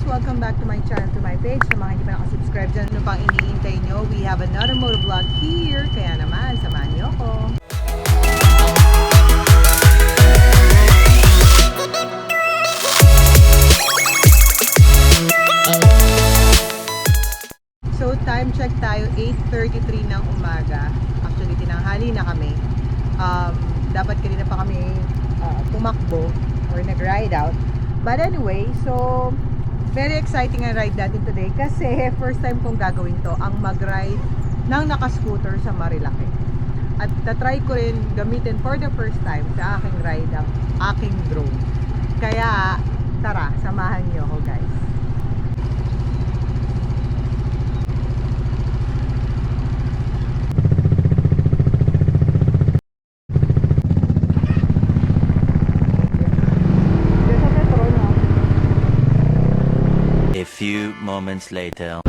Welcome back to my channel, to my page. Sa mga hindi pa nakasubscribe dyan, ano pang iniintay nyo? We have another motovlog here. Kaya naman, samahan nyo ako. So, time check tayo, 8:33 ng umaga. Actually, tinanghali na kami. Dapat kanina pa kami tumakbo or nag-ride out. But anyway, so very exciting ang ride natin today kasi first time kong gagawin to, ang mag-ride ng naka-scooter sa Marilaki. At na-try ko rin gamitin for the first time sa aking ride ang aking drone. Kaya tara, samahan niyo ako guys. A few moments later.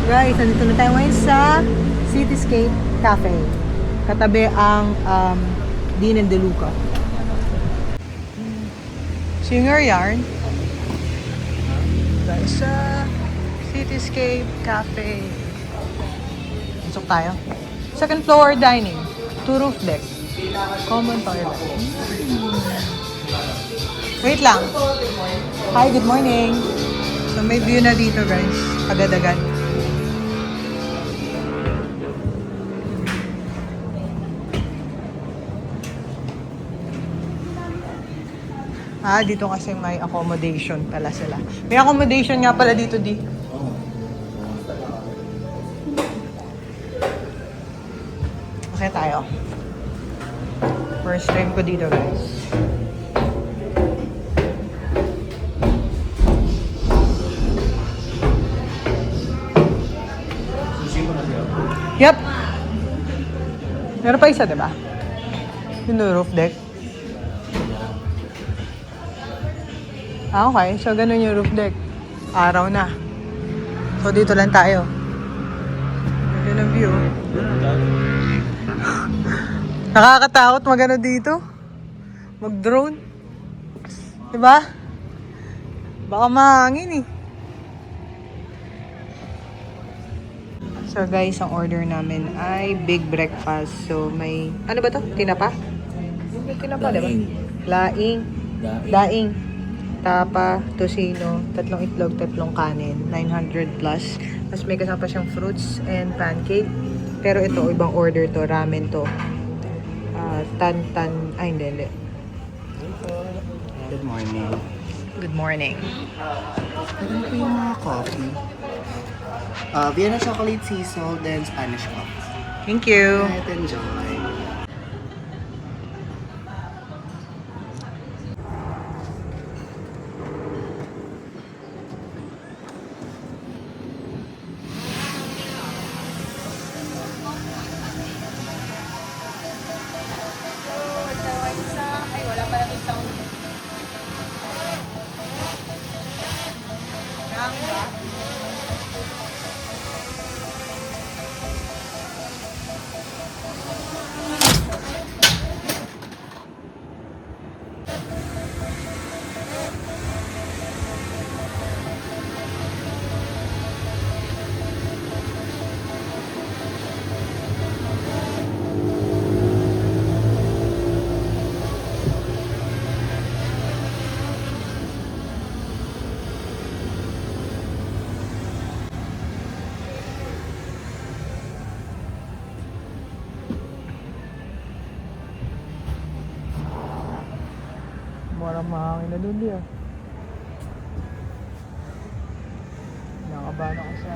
Guys, nandito na tayo ngayon sa Cityscape Cafe. Katabi ang Dean and DeLuca. Singer yarn. Guys, sa Cityscape Cafe. Pasok tayo. Second floor dining. 2 roof deck. Common toilet. Wait lang. Hi, good morning. So may view na dito guys. Agad-agad. Dito kasi may accommodation pala sila. May accommodation nga pala dito, di. Okay tayo. First time ko dito, guys. Yep. Meron pa isa, diba? Yung roof deck. Okay. So, ganun yung roof deck. Araw na. So, dito lang tayo. Ganun ang view. Nakakatakot mag-ano dito. Mag-drone. Diba? Baka mahangin eh. So, guys, ang order namin ay big breakfast. So, may... Ano ba to? Tinapa? May tinapa, diba? Laing. Daing. tapa, tocino, 3 itlog, 3 kanin, 900 plus. Tapos may kasama pa siyang fruits and pancake. Pero ito, ibang order to, ramen to. Hindi. Good morning. Good morning. Ano po yung mga coffee? Vienna chocolate sea salt, then Spanish coffee. Thank you. Right, enjoy. Ay, wala pala yung sound. Parang mahangin na doon diya. Nakabahan ako sa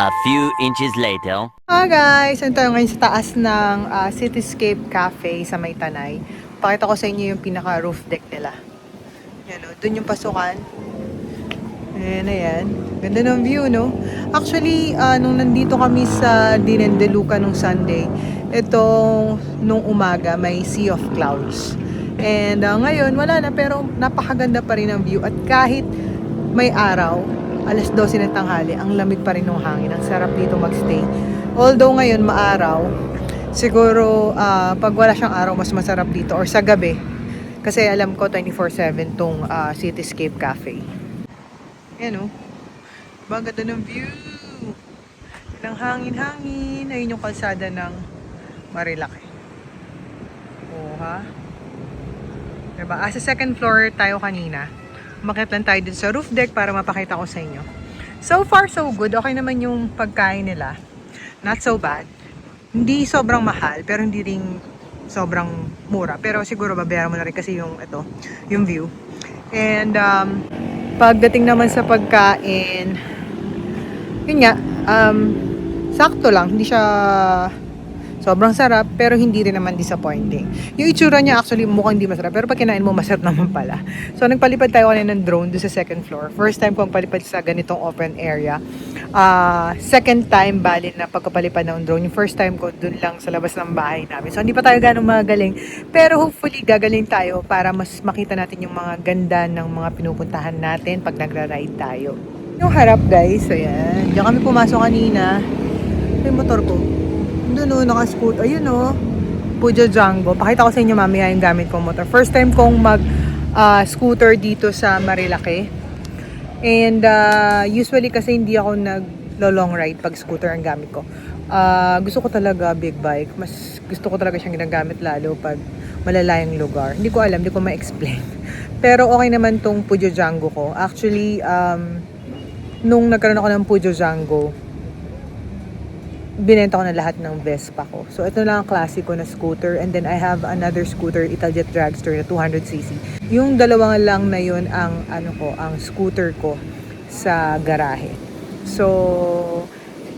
A few inches later. Hi guys! Ito tayo ngayon sa taas ng Cityscape Cafe sa Maytanay. Pakita ko sa inyo yung pinaka-roof deck nila. Yan o, dun yung pasukan. Ayan. Ganda ng view, no? Actually, nung nandito kami sa Dinendeluca nung Sunday, nung umaga, may sea of clouds. And ngayon, wala na, pero napakaganda pa rin ang view. At kahit may araw, alas 12 ng tanghali, ang lamig pa rin ng hangin. Ang sarap dito magstay. Although ngayon, maaraw, siguro, pag wala siyang araw, mas masarap dito. Or sa gabi. Kasi alam ko, 24/7 tong Cityscape Cafe. Ayan o. Maganda ng view. Ng hangin-hangin. Ayun yung kalsada ng Marilaki. Oo ha. Diba? Sa second floor tayo kanina. Umakyat lang tayo dun sa roof deck para mapakita ko sa inyo. So far, so good. Okay naman yung pagkain nila. Not so bad. Hindi sobrang mahal, pero hindi rin sobrang mura. Pero siguro babayaran mo na rin kasi yung view. And pagdating naman sa pagkain, yun nga, sakto lang, hindi siya sobrang sarap, pero hindi rin naman disappointing. Yung itsura niya actually mukhang hindi masarap, pero pag kinain mo, masarap naman pala. So nagpalipad tayo kanina ng drone doon sa second floor. First time kong palipad sa ganitong open area. Second time bali na pagkapalipad ng drone. Yung first time ko doon lang sa labas ng bahay namin. So hindi pa tayo ganong magaling, pero hopefully gagaling tayo para mas makita natin yung mga ganda ng mga pinupuntahan natin pag nagra-ride tayo. Yung harap guys, ayan. Diyan kami pumasok kanina. Ito yung motor ko. Doon o, naka-scooter. Ayun o, Pujo Django. Pakita ko sa inyo mamaya yung gamit kong motor. First time kong mag-scooter dito sa Marilaki. And usually kasi hindi ako nag-long ride pag scooter ang gamit ko. Gusto ko talaga big bike. Mas gusto ko talaga siyang ginagamit lalo pag malalayang lugar. Hindi ko alam, hindi ko ma-explain. Pero okay naman tong Pujo Django ko. Actually, nung nagkaroon ako ng Pujo Django, binenta ko na lahat ng Vespa ko. So, ito lang ang klase ko na scooter. And then, I have another scooter, Italjet Dragster na 200cc. Yung dalawa lang na yun ang, ang scooter ko sa garahe. So,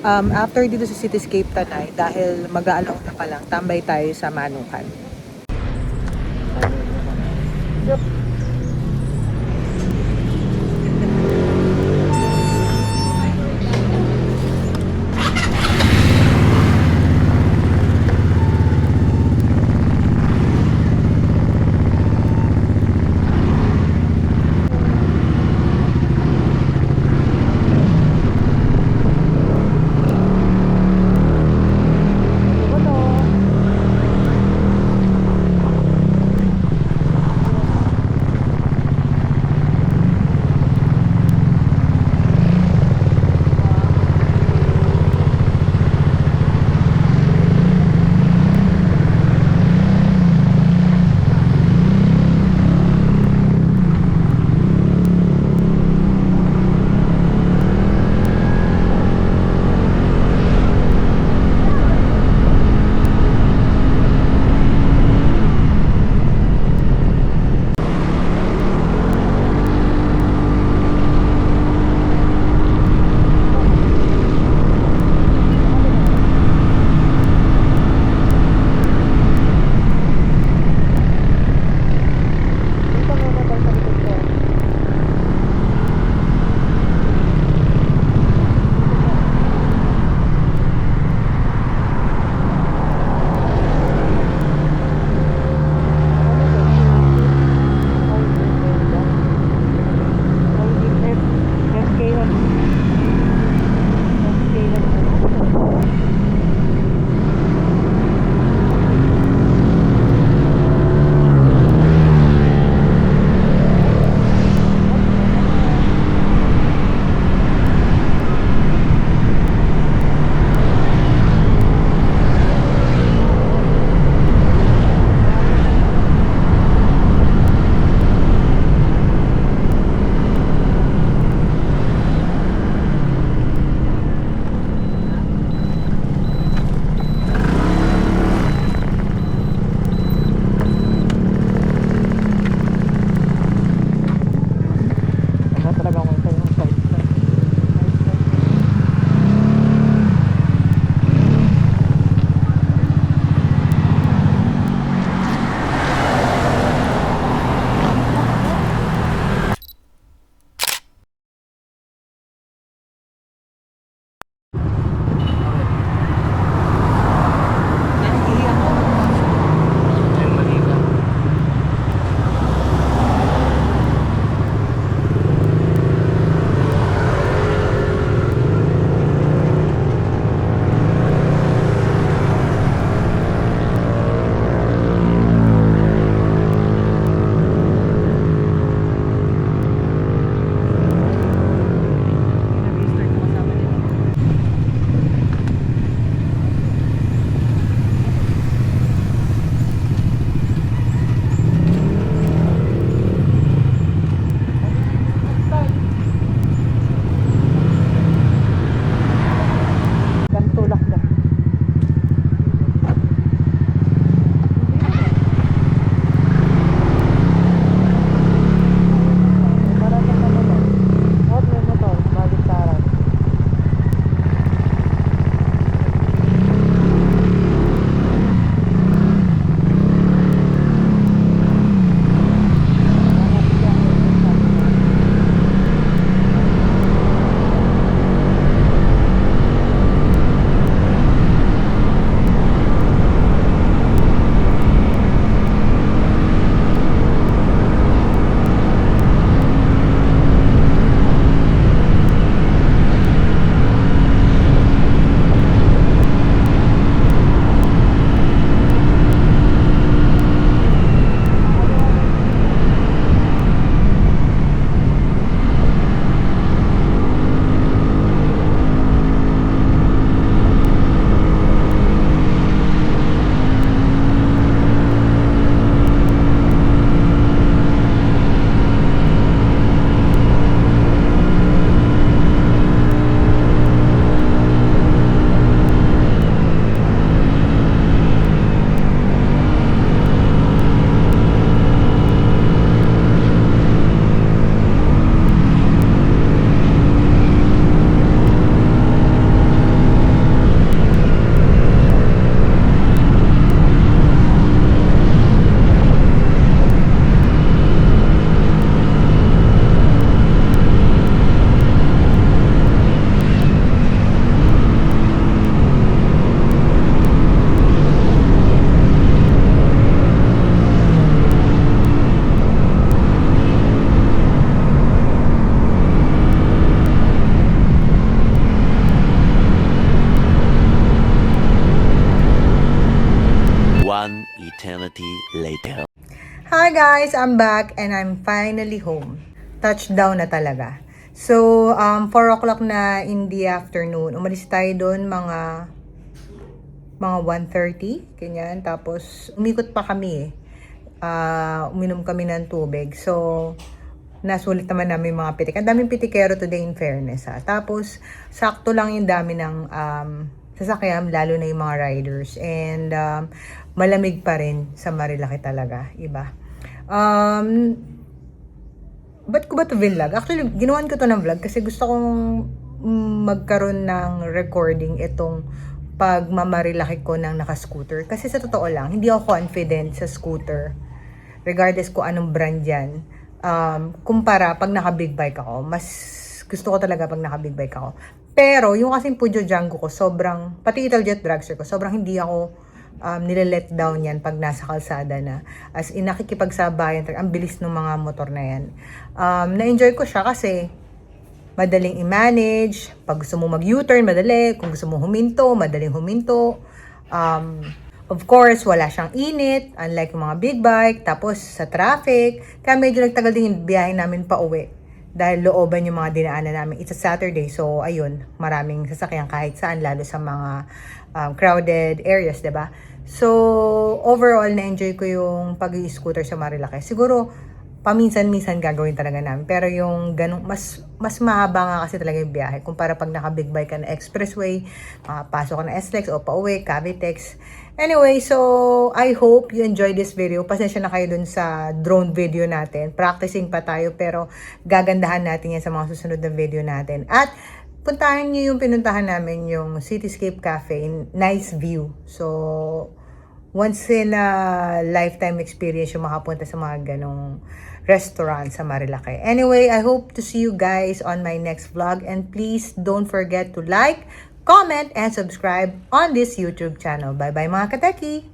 after dito sa Cityscape Tanay, dahil mag-aalaw na pa lang, tambay tayo sa Manukan. later. Hi guys, I'm back and I'm finally home. Touchdown na talaga. So, 4 o'clock na in the afternoon. Umalis tayo doon mga 1:30, ganyan. Tapos, umikot pa kami eh. Uminom kami ng tubig. So, nasulit naman namin yung mga pitik. Ang daming pitikero today in fairness ha. Tapos, sakto lang yung dami ng sasakyan, lalo na yung mga riders. And, malamig pa rin sa Marilaki talaga, iba. Ba't ko ba ito vlog? Actually, ginawan ko to ng vlog kasi gusto kong magkaroon ng recording itong pagmamarilaki ko ng naka-scooter. Kasi sa totoo lang, hindi ako confident sa scooter. Regardless kung anong brand yan. Kumpara pag naka-big bike ako, mas gusto ko talaga pag naka-big bike ako. Pero, yung kasing Pujo Django ko, sobrang, pati Italjet Dragster ko, sobrang hindi ako nile-let down yan pag nasa kalsada na. As in, nakikipagsabayan, ang bilis ng mga motor na yan. Na-enjoy ko siya kasi madaling i-manage. Pag gusto mo mag-U-turn, madali. Kung gusto mo huminto, madaling huminto. Of course, wala siyang init, unlike mga big bike. Tapos, sa traffic, kaya medyo nagtagal din yung biyahe namin pa uwi. Dahil looban yung mga dinaanan namin. It's a Saturday, so ayun, maraming sasakyan kahit saan, lalo sa mga crowded areas, diba? So, overall, na-enjoy ko yung pag-i-scooter sa Marilaki. Siguro, paminsan-minsan gagawin talaga namin. Pero yung ganun, mas mahaba nga kasi talaga yung biyahe. Kumpara pag naka-big bike ka na expressway, pasok ka na SLEX o pauwi, Cavitex. Anyway, so, I hope you enjoyed this video. Pasensya na kayo dun sa drone video natin. Practicing pa tayo, pero gagandahan natin yan sa mga susunod na video natin. At, puntahan nyo yung pinuntahan namin, yung Cityscape Cafe. Nice view. So, once in a lifetime experience yung makapunta sa mga ganong restaurant sa Marilaki. Anyway, I hope to see you guys on my next vlog. And please don't forget to like, comment, and subscribe on this YouTube channel. Bye-bye mga kateki!